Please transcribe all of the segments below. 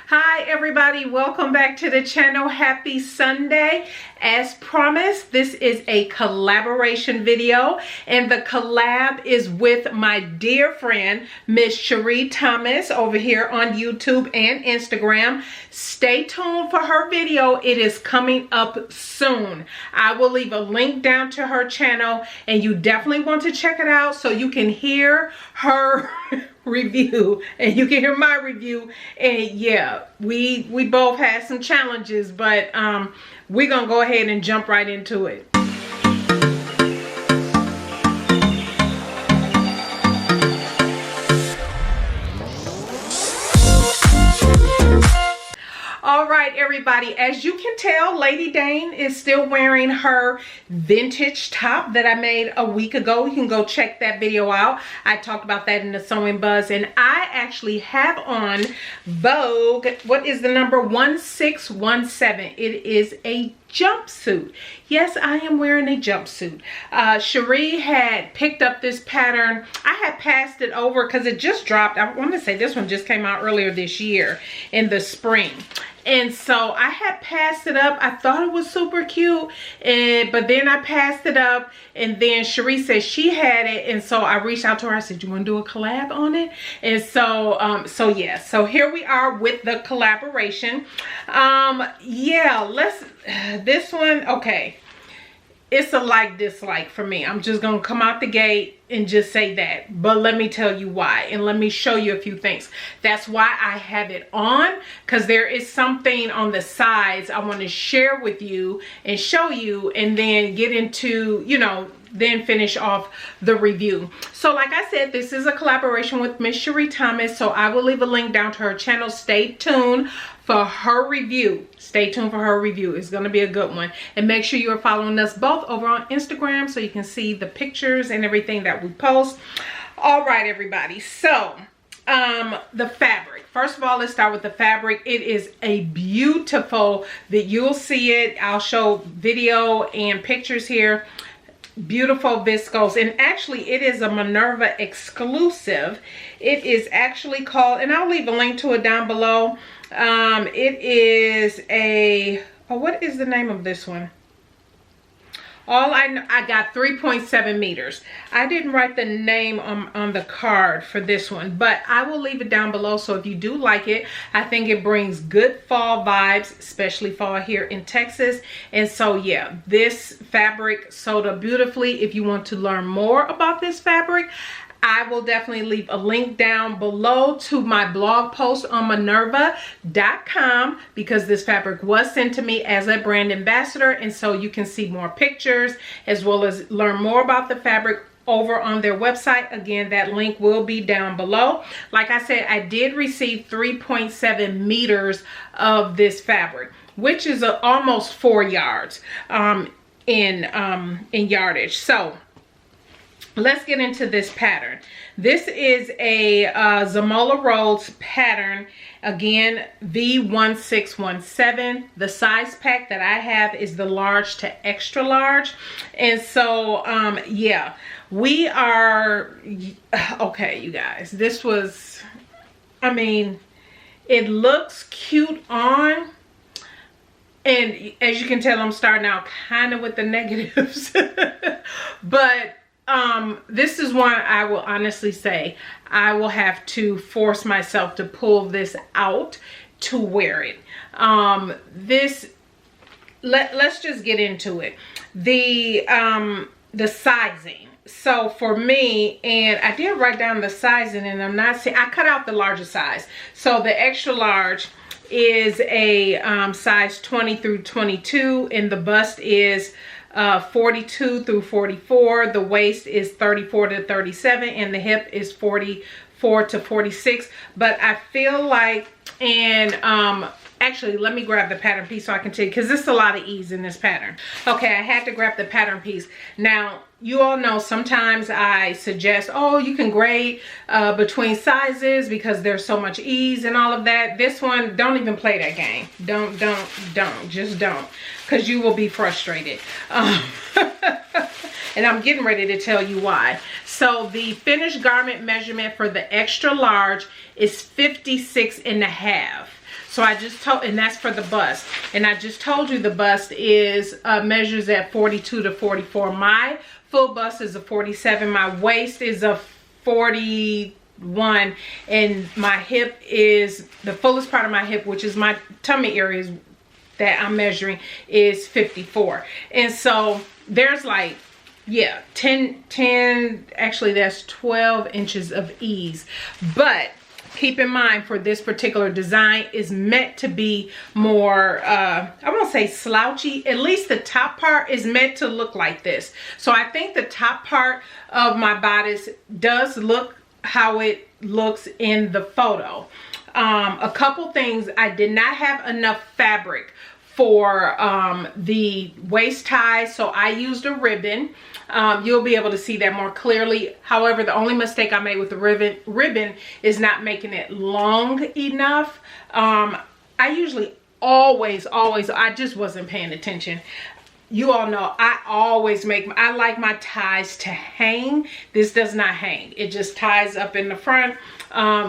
Hi everybody, welcome back to the channel. Happy Sunday. As promised, this is a collaboration video, and the collab is with my dear friend Miss Cherie Thomas over here on YouTube and Instagram. Stay tuned for her video. It is coming up soon. I will leave a link down to her channel, and you definitely want to check it out so you can hear her review and you can hear my review. And yeah, we both had some challenges, but we're gonna go ahead and jump right into it. All right, everybody, as you can tell, Lady Dane is still wearing her vintage top that I made a week ago. You can go check that video out. I talked about that in the Sewing Buzz, and I actually have on Vogue, what is the number 1617. It is a jumpsuit. Yes, I am wearing a jumpsuit. Cherie had picked up this pattern. I had passed it over because it just dropped. I want to say this one just came out earlier this year in the spring. And so I had passed it up. I thought it was super cute, but then I passed it up, and then Cherie said she had it, and so I reached out to her. I said, "You want to do a collab on it?" And so yeah, so here we are with the collaboration. Yeah, this one, okay, it's a like dislike for me. I'm just gonna come out the gate and just say that, but let me tell you why, and let me show you a few things. That's why I have it on, because there is something on the sides I want to share with you and show you, and then get into, you know, then finish off the review. So like I said, this is a collaboration with Miss Cherie Thomas, so I will leave a link down to her channel. Stay tuned for her review. Stay tuned for her review. It's going to be a good one. And make sure you are following us both over on Instagram so you can see the pictures and everything that we post. All right, everybody. So the fabric. First of all, let's start with the fabric. It is a beautiful, that you'll see it. I'll show video and pictures here. Beautiful viscose, and actually it is a Minerva exclusive. It is actually called, and I'll leave a link to it down below. It is a, oh, what is the name of this one? All I know, I got 3.7 meters. I didn't write the name on the card for this one, but I will leave it down below. So if you do like it, I think it brings good fall vibes, especially fall here in Texas. And so yeah, this fabric sewed up beautifully. If you want to learn more about this fabric, I will definitely leave a link down below to my blog post on Minerva.com, because this fabric was sent to me as a brand ambassador, and so you can see more pictures as well as learn more about the fabric over on their website. Again, that link will be down below. Like I said, I did receive 3.7 meters of this fabric, which is almost 4 yards in yardage. So let's get into this pattern. This is a Zamola Rhodes pattern. Again, V1617. The size pack that I have is the large to extra large. And so, yeah, we are, okay, you guys, this was, I mean, it looks cute on. And as you can tell, I'm starting out kind of with the negatives. But this is one I will honestly say I will have to force myself to pull this out to wear it. Let's just get into it. The sizing. So for me, and I did write down the sizing, and I'm not saying, I cut out the larger size. So the extra large is a size 20 through 22, and the bust is 42 through 44. The waist is 34 to 37, and the hip is 44 to 46. But I feel like, and actually, let me grab the pattern piece so I can tell you, because there's a lot of ease in this pattern. Okay, I had to grab the pattern piece. Now, you all know sometimes I suggest, oh, you can grade between sizes because there's so much ease and all of that. This one, don't even play that game. Don't, just don't, because you will be frustrated. And I'm getting ready to tell you why. So the finished garment measurement for the extra large is 56 and a half. So I just told, and that's for the bust. And I just told you the bust is measures at 42 to 44. My full bust is a 47. My waist is a 41, and my hip is, the fullest part of my hip, which is my tummy areas that I'm measuring, is 54. And so there's like, yeah, 10, actually that's 12 inches of ease. But keep in mind, for this particular design is meant to be more, I won't say slouchy, at least the top part is meant to look like this. So I think the top part of my bodice does look how it looks in the photo. A couple things, I did not have enough fabric for the waist ties, so I used a ribbon. You'll be able to see that more clearly. However, the only mistake I made with the ribbon is not making it long enough. I usually always, I just wasn't paying attention. You all know I always I like my ties to hang. This does not hang. It just ties up in the front,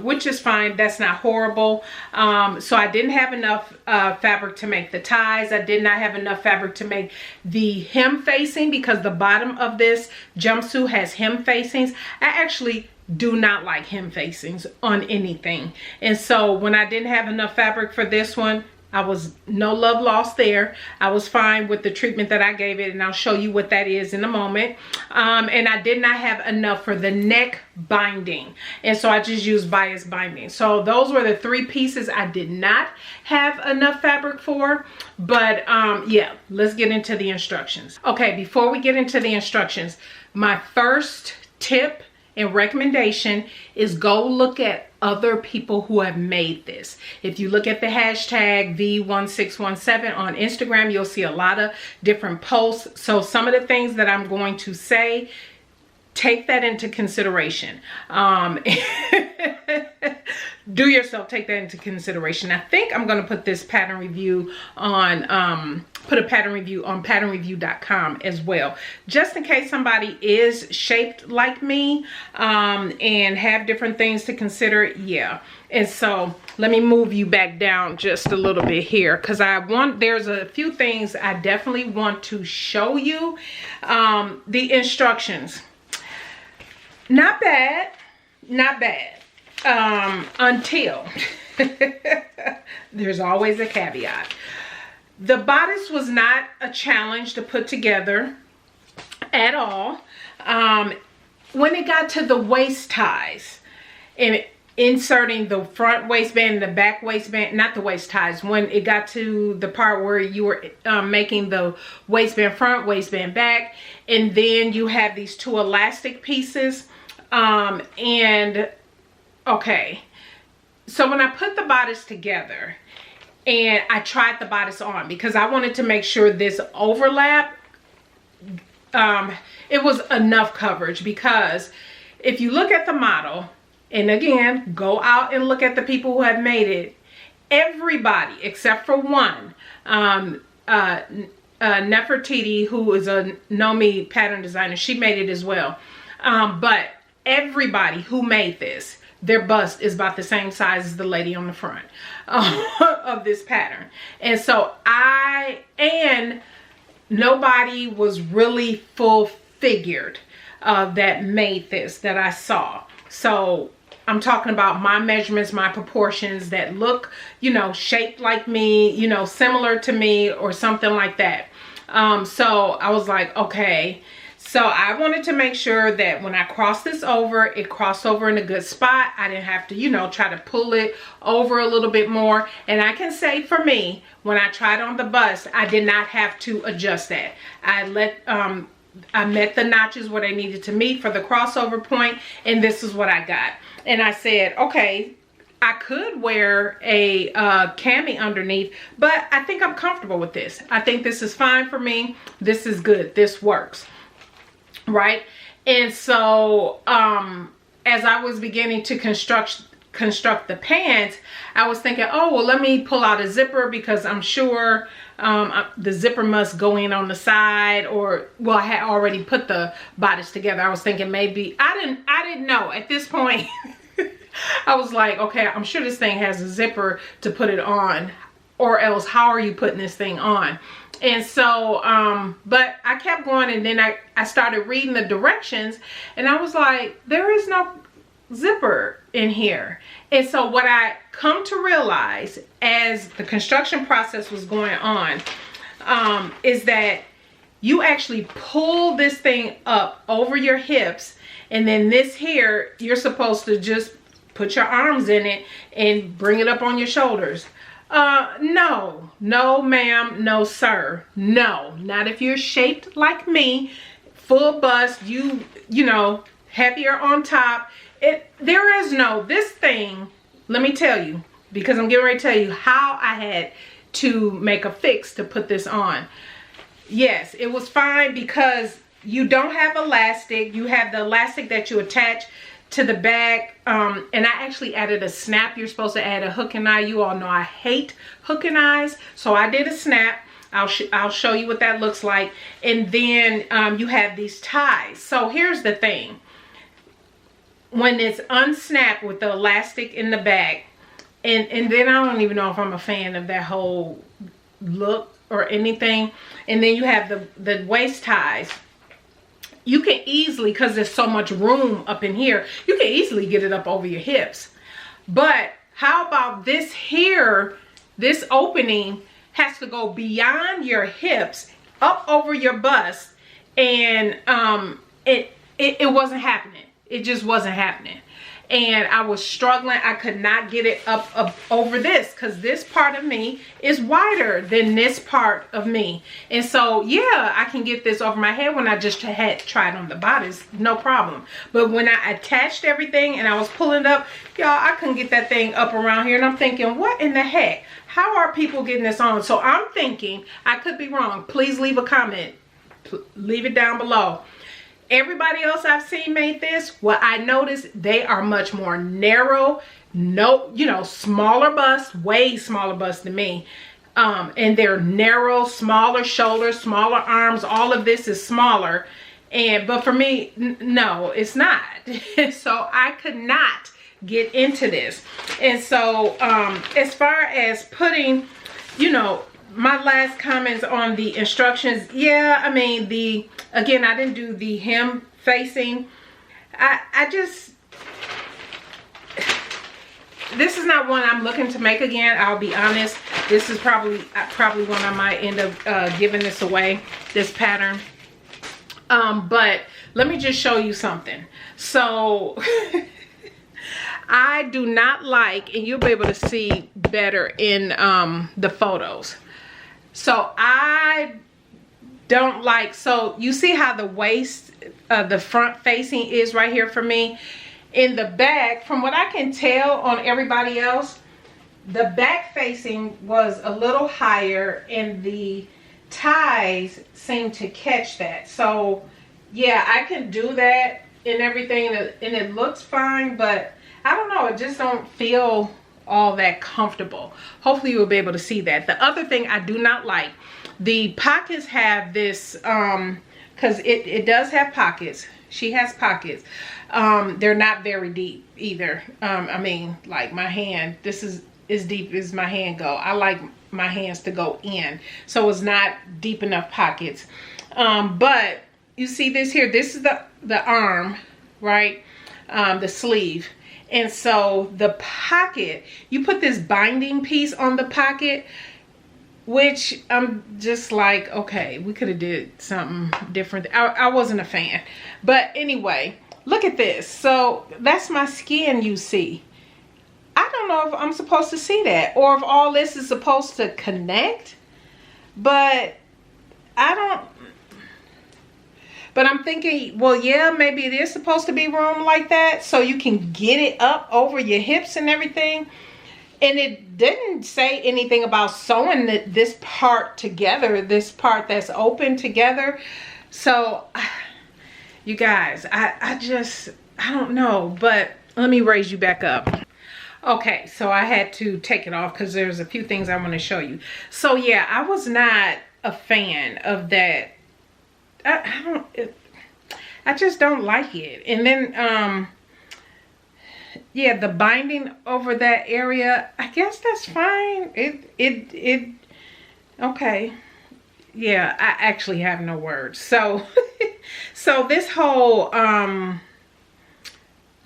which is fine. That's not horrible. So I didn't have enough fabric to make the ties. I did not have enough fabric to make the hem facing, because the bottom of this jumpsuit has hem facings. I actually do not like hem facings on anything. And so when I didn't have enough fabric for this one, I was no love lost there. I was fine with the treatment that I gave it, and I'll show you what that is in a moment. And I did not have enough for the neck binding, and so I just used bias binding. So those were the three pieces I did not have enough fabric for. But yeah, let's get into the instructions. Okay, before we get into the instructions, my first tip and recommendation is go look at other people who have made this. If you look at the hashtag V1617 on Instagram, you'll see a lot of different posts. So some of the things that I'm going to say, take that into consideration. Do yourself, take that into consideration. I think I'm going to put this pattern review on, put a pattern review on patternreview.com as well, just in case somebody is shaped like me and have different things to consider. Yeah. And so let me move you back down just a little bit here, because there's a few things I definitely want to show you. The instructions, not bad, not bad. Until there's always a caveat. The bodice was not a challenge to put together at all. When it got to the waist ties and inserting the front waistband and the back waistband, not the waist ties, when it got to the part where you were making the waistband front, waistband back, and then you have these two elastic pieces, and okay, so when I put the bodice together and I tried the bodice on, because I wanted to make sure this overlap, it was enough coverage. Because if you look at the model, and again, go out and look at the people who have made it, everybody except for one, Nefertiti, who is a Nomi pattern designer, she made it as well. But everybody who made this, their bust is about the same size as the lady on the front of this pattern. And so nobody was really full figured that made this, that I saw. So I'm talking about my measurements, my proportions that look, you know, shaped like me, you know, similar to me or something like that. So I was like, okay. So I wanted to make sure that when I crossed this over, it crossed over in a good spot. I didn't have to, you know, try to pull it over a little bit more. And I can say for me, when I tried on the bust, I did not have to adjust that. I met the notches where they needed to meet for the crossover point, and this is what I got. And I said, okay, I could wear a cami underneath, but I think I'm comfortable with this. I think this is fine for me. This is good. This works. Right? And so as I was beginning to construct the pants, I was thinking, oh, well, let me pull out a zipper, because I'm sure the zipper must go in on the side, or, well, I had already put the bodice together. I was thinking maybe, I didn't know at this point. I was like, okay, I'm sure this thing has a zipper to put it on, or else how are you putting this thing on? And so, but I kept going, and then I started reading the directions, and I was like, there is no zipper in here. And so what I come to realize as the construction process was going on, is that you actually pull this thing up over your hips, and then this here, you're supposed to just put your arms in it and bring it up on your shoulders. No ma'am, no sir, no, not if you're shaped like me, full bust, you know, heavier on top. There is no, this thing, let me tell you, because I'm getting ready to tell you how I had to make a fix to put this on. Yes, it was fine because you don't have elastic. You have the elastic that you attach to the back, and I actually added a snap. You're supposed to add a hook and eye. You all know I hate hook and eyes, so I did a snap. I'll show you what that looks like. And then you have these ties. So here's the thing. When it's unsnapped with the elastic in the back, and then I don't even know if I'm a fan of that whole look or anything. And then you have the waist ties. You can easily, because there's so much room up in here, you can easily get it up over your hips. But how about this here, this opening has to go beyond your hips, up over your bust, and it wasn't happening. It just wasn't happening. And I was struggling. I could not get it up over this, because this part of me is wider than this part of me. And so, yeah, I can get this over my head when I just had tried on the bodies, no problem. But when I attached everything and I was pulling it up, y'all, I couldn't get that thing up around here. And I'm thinking, what in the heck? How are people getting this on? So I'm thinking, I could be wrong. Please leave a comment. Leave it down below. Everybody else I've seen made this, what I noticed, they are much more narrow, smaller bust, way smaller bust than me. And they're narrow, smaller shoulders, smaller arms. All of this is smaller. But for me, no, it's not. So I could not get into this. And so as far as putting, my last comments on the instructions, yeah, I mean, again, I didn't do the hem facing. This is not one I'm looking to make again, I'll be honest. This is probably one I might end up giving this away, this pattern. But let me just show you something. So I do not like, and you'll be able to see better in the photos. So I don't like, so you see how the waist, the front facing is right here for me. In the back, from what I can tell on everybody else, the back facing was a little higher and the ties seem to catch that. So yeah, I can do that and everything, and it looks fine, but I don't know, it just don't feel all that comfortable. Hopefully you'll be able to see that. The other thing I do not like, the pockets have this, because it does have pockets. She has pockets. They're not very deep either. I mean, like my hand, this is as deep as my hand go. I like my hands to go in, so it's not deep enough pockets. But you see this here, this is the arm, right? The sleeve. And so the pocket, you put this binding piece on the pocket, which I'm just like, okay, we could have did something different. I wasn't a fan. But anyway, look at this. So that's my skin you see. I don't know if I'm supposed to see that, or if all this is supposed to connect, but I don't. But I'm thinking, well, yeah, maybe it is supposed to be room like that, so you can get it up over your hips and everything. And it didn't say anything about sewing this part together, this part that's open together. So, you guys, I don't know. But let me raise you back up. Okay, so I had to take it off because there's a few things I want to show you. So, yeah, I was not a fan of that. I just don't like it. And then yeah, the binding over that area, I guess that's fine. Okay. Yeah, I actually have no words. So, so this whole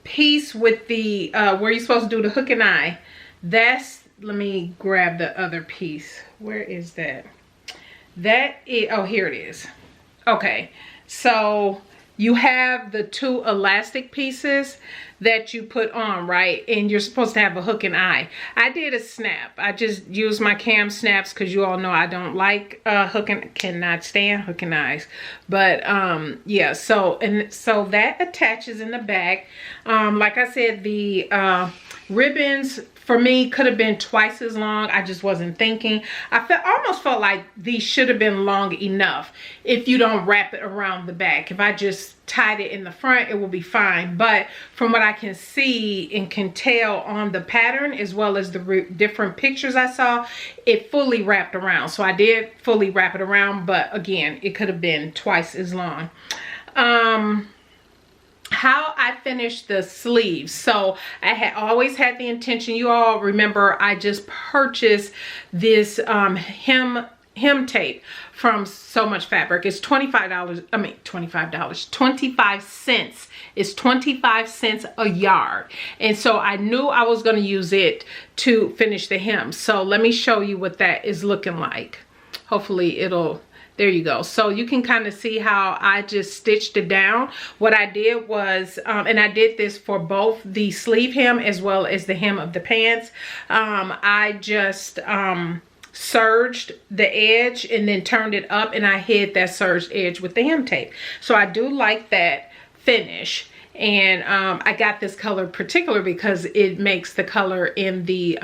piece with the where you're supposed to do the hook and eye, that's, let me grab the other piece. Where is that? That is, oh, here it is. Okay, so you have the two elastic pieces that you put on, right? And you're supposed to have a hook and eye. I did a snap. I just used my cam snaps because you all know I don't like cannot stand hook and eyes. But yeah, so that attaches in the back. Like I said, the ribbons for me could have been twice as long. I just wasn't thinking. Almost felt like these should have been long enough if you don't wrap it around the back. If I just tied it in the front, it will be fine. But from what I can see and can tell on the pattern, as well as the different pictures I saw, it fully wrapped around. So I did fully wrap it around, but again, it could have been twice as long. How I finished the sleeves. So I had always had the intention, you all remember I just purchased this hem tape from So Much Fabric. It's $25. I mean $25, 25 cents. It's 25 cents a yard. And so I knew I was going to use it to finish the hem. So let me show you what that is looking like. Hopefully it'll, there you go. So you can kind of see how I just stitched it down. What I did was, and I did this for both the sleeve hem as well as the hem of the pants. I just serged the edge and then turned it up, and I hid that serged edge with the hem tape. So I do like that finish. And I got this color particular because it makes the color in the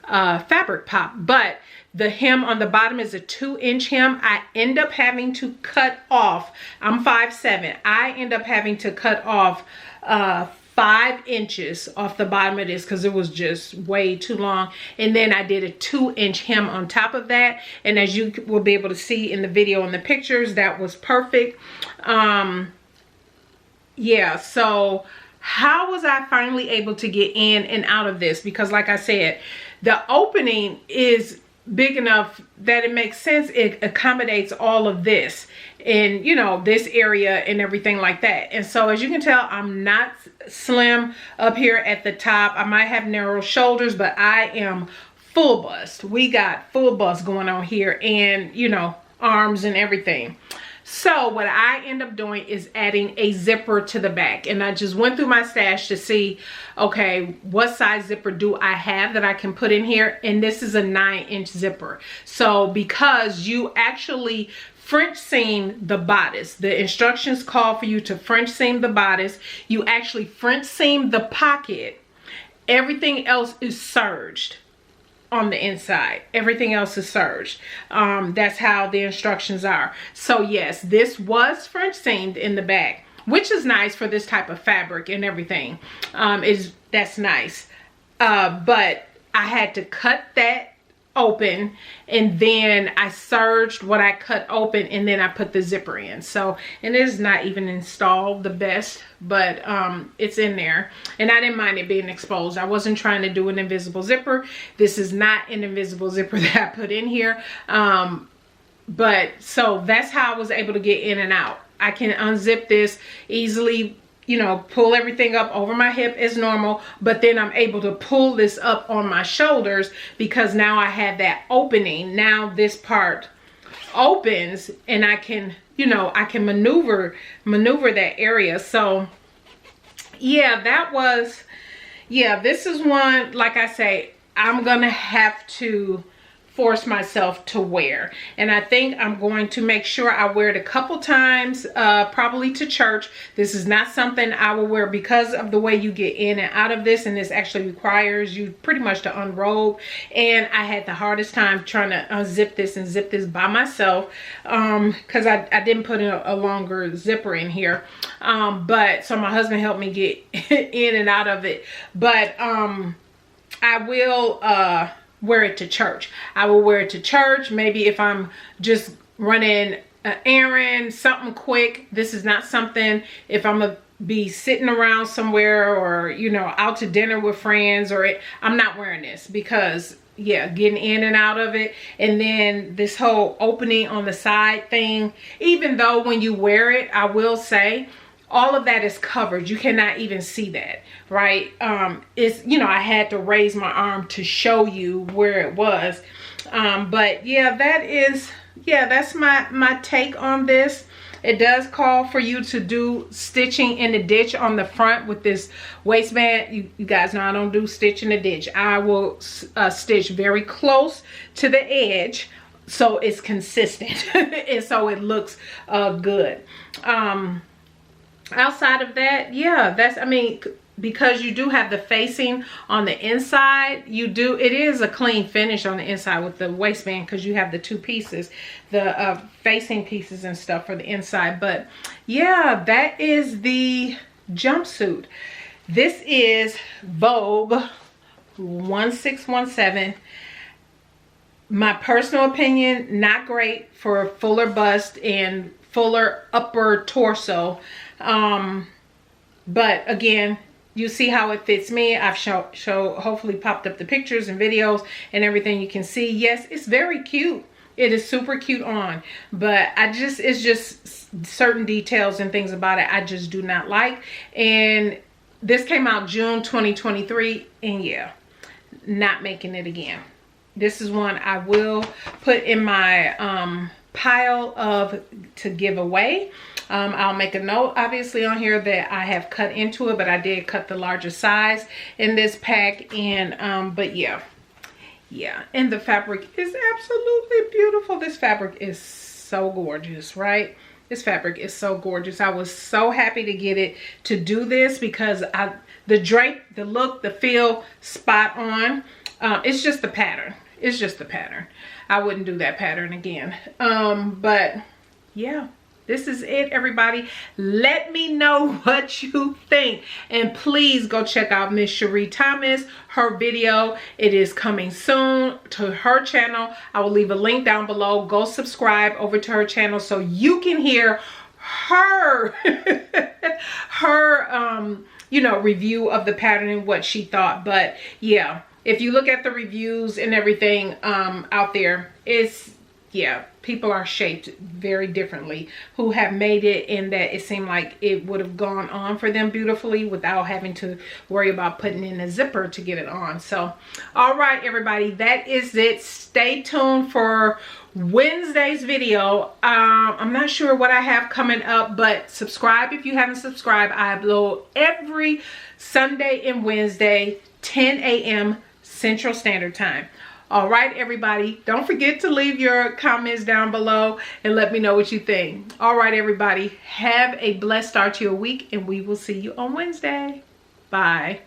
fabric pop. But the hem on the bottom is a 2-inch hem. I end up having to cut off, I'm 5'7". I end up having to cut off 5 inches off the bottom of this because it was just way too long. And then I did a 2-inch hem on top of that. And as you will be able to see in the video and the pictures, that was perfect. Yeah, so how was I finally able to get in and out of this? Because like I said, the opening is big enough that it makes sense. It accommodates all of this and, you know, this area and everything like that. And so as you can tell, I'm not slim up here at the top. I might have narrow shoulders, but I am full bust. We got full bust going on here, and, you know, arms and everything. So what I end up doing is adding a zipper to the back. And I just went through my stash to see, okay, what size zipper do I have that I can put in here? And this is a 9-inch zipper. So because you actually French seam the bodice, the instructions call for you to French seam the bodice. You actually French seam the pocket. Everything else is serged on the inside. Everything else is serged. That's how the instructions are. So yes, this was French seamed in the back, which is nice for this type of fabric and everything. That's nice. But I had to cut that open, and then I serged what I cut open, and then I put the zipper in. So, and it is not even installed the best, but it's in there, and I didn't mind it being exposed. I wasn't trying to do an invisible zipper. This is not an invisible zipper that I put in here. But so that's how I was able to get in and out. I can unzip this easily, you know, pull everything up over my hip as normal, but then I'm able to pull this up on my shoulders because now I have that opening. Now this part opens and I can, you know, I can maneuver that area. So yeah, that was, yeah, this is one, like I say, I'm gonna have to force myself to wear, and I think I'm going to make sure I wear it a couple times, probably to church. This is not something I will wear because of the way you get in and out of this, and this actually requires you pretty much to unrobe, and I had the hardest time trying to unzip this and zip this by myself because I didn't put a longer zipper in here, but so my husband helped me get in and out of it. But I will wear it to church. I will wear it to church. Maybe if I'm just running an errand, something quick. This is not something, if I'm be sitting around somewhere, or you know, out to dinner with friends, or I'm not wearing this because yeah, getting in and out of it. And then this whole opening on the side thing, even though when you wear it, I will say all of that is covered. You cannot even see that, right? It's, you know, I had to raise my arm to show you where it was. But yeah, that's my take on this. It does call for you to do stitching in the ditch on the front with this waistband. You guys know I don't do stitch in the ditch. I will stitch very close to the edge so it's consistent and so it looks good. Outside of that, yeah, that's, I mean, because you do have the facing on the inside, it is a clean finish on the inside with the waistband, because you have the two pieces, the facing pieces and stuff for the inside. But yeah, that is the jumpsuit. This is Vogue 1617. My personal opinion, not great for a fuller bust and fuller upper torso. But again, you see how it fits me. I've hopefully popped up the pictures and videos and everything. You can see, yes, it's very cute. It is super cute on, but it's just certain details and things about it I just do not like. And this came out June 2023, and yeah, not making it again. This is one I will put in my pile to give away. I'll make a note obviously on here that I have cut into it, but I did cut the larger size in this pack. And but yeah, and the fabric is absolutely beautiful. This fabric is so gorgeous, right? This fabric is so gorgeous. I was so happy to get it to do this because the drape, the look, the feel, spot on. It's just the pattern. It's just the pattern. I wouldn't do that pattern again. But yeah, this is it, everybody. Let me know what you think. And please go check out Miss Cherie Thomas. Her video, it is coming soon to her channel. I will leave a link down below. Go subscribe over to her channel so you can hear her you know, review of the pattern and what she thought. But yeah, if you look at the reviews and everything out there, yeah, people are shaped very differently who have made it, in that it seemed like it would have gone on for them beautifully without having to worry about putting in a zipper to get it on. So, all right, everybody, that is it. Stay tuned for Wednesday's video. I'm not sure what I have coming up, but subscribe if you haven't subscribed. I upload every Sunday and Wednesday, 10 a.m. Central Standard Time. All right, everybody, don't forget to leave your comments down below and let me know what you think. All right, everybody, have a blessed start to your week, and we will see you on Wednesday. Bye.